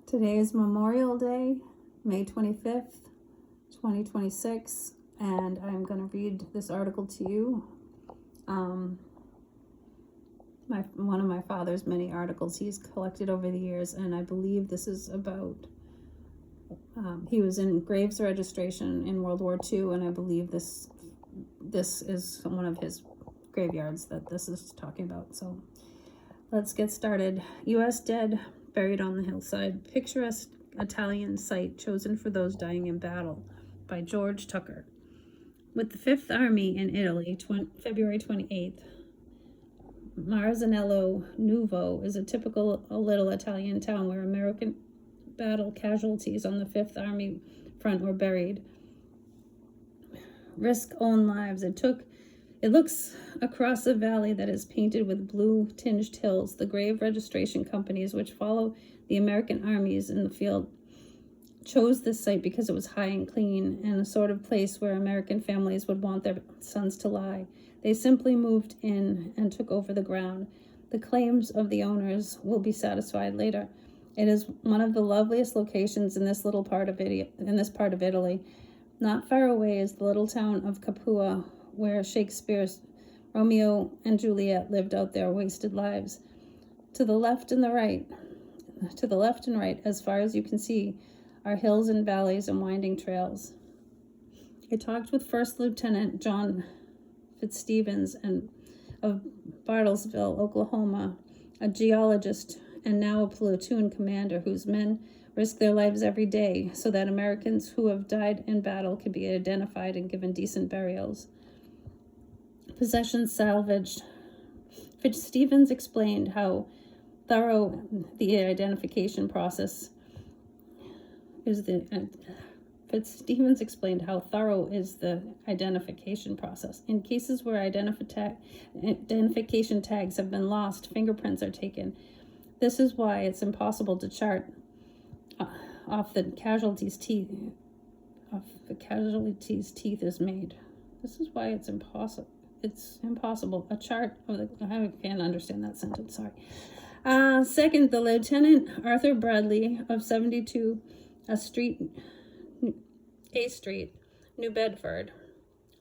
Today is Memorial Day, May 25th, 2026, and I'm going to read this article to you. One of my father's many articles he's collected over the years, and I believe this is about, he was in graves registration in World War II, and I believe this is one of his graveyards that this is talking about. So let's get started. U.S. dead buried on the hillside. Picturesque Italian site chosen for those dying in battle by George Tucker. With the Fifth Army in Italy, February 28th, Marzanello Nuovo is a typical little Italian town where American battle casualties on the Fifth Army front were buried. Risk own lives. It looks across a valley that is painted with blue-tinged hills. The grave registration companies, which follow the American armies in the field, chose this site because it was high and clean and a sort of place where American families would want their sons to lie. They simply moved in and took over the ground. The claims of the owners will be satisfied later. It is one of the loveliest locations in this part of Italy. Not far away is the little town of Capua, where Shakespeare's Romeo and Juliet lived out their wasted lives. To the left and right, as far as you can see, are hills and valleys and winding trails. I talked with First Lieutenant John Fitzstevens of Bartlesville, Oklahoma, a geologist and now a platoon commander whose men risk their lives every day so that Americans who have died in battle can be identified and given decent burials. Possessions salvaged. Fitzstevens explained how thorough the identification process is. Fitzstevens explained how thorough is the identification process. In cases where identification tags have been lost, fingerprints are taken. This is why it's impossible to chart off the casualty's teeth. Is made. This is why it's impossible. It's impossible. A chart of the. I can't understand that sentence. Sorry. Second, the Lieutenant Arthur Bradley of 72 A Street, New Bedford,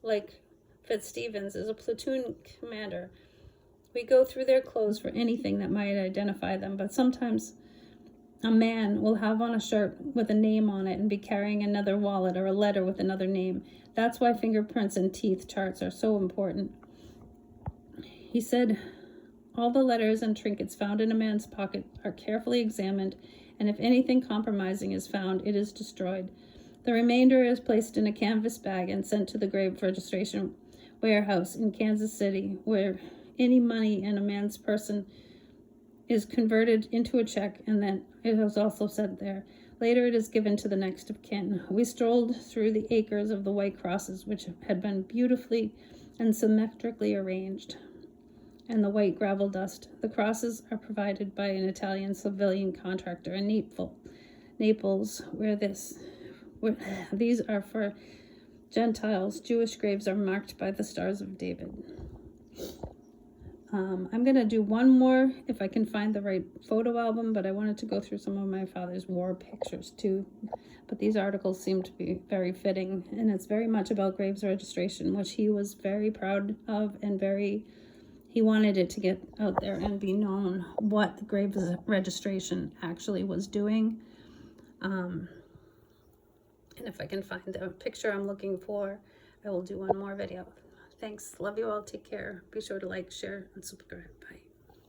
like Fitzstevens, is a platoon commander. We go through their clothes for anything that might identify them, but sometimes a man will have on a shirt with a name on it and be carrying another wallet or a letter with another name. That's why fingerprints and teeth charts are so important. He said, all the letters and trinkets found in a man's pocket are carefully examined, and if anything compromising is found, it is destroyed. The remainder is placed in a canvas bag and sent to the grave registration warehouse in Kansas City, where any money in a man's person is converted into a check, and then it is also sent there. Later it is given to the next of kin. We strolled through the acres of the white crosses, which had been beautifully and symmetrically arranged, and the white gravel dust. The crosses are provided by an Italian civilian contractor in Naples, where these are for Gentiles. Jewish graves are marked by the Stars of David. I'm going to do one more if I can find the right photo album, but I wanted to go through some of my father's war pictures too. But these articles seem to be very fitting, and it's very much about graves registration, which he was very proud of, and he wanted it to get out there and be known what the graves registration actually was doing. And if I can find the picture I'm looking for, I will do one more video. Thanks. Love you all. Take care. Be sure to like, share, and subscribe. Bye.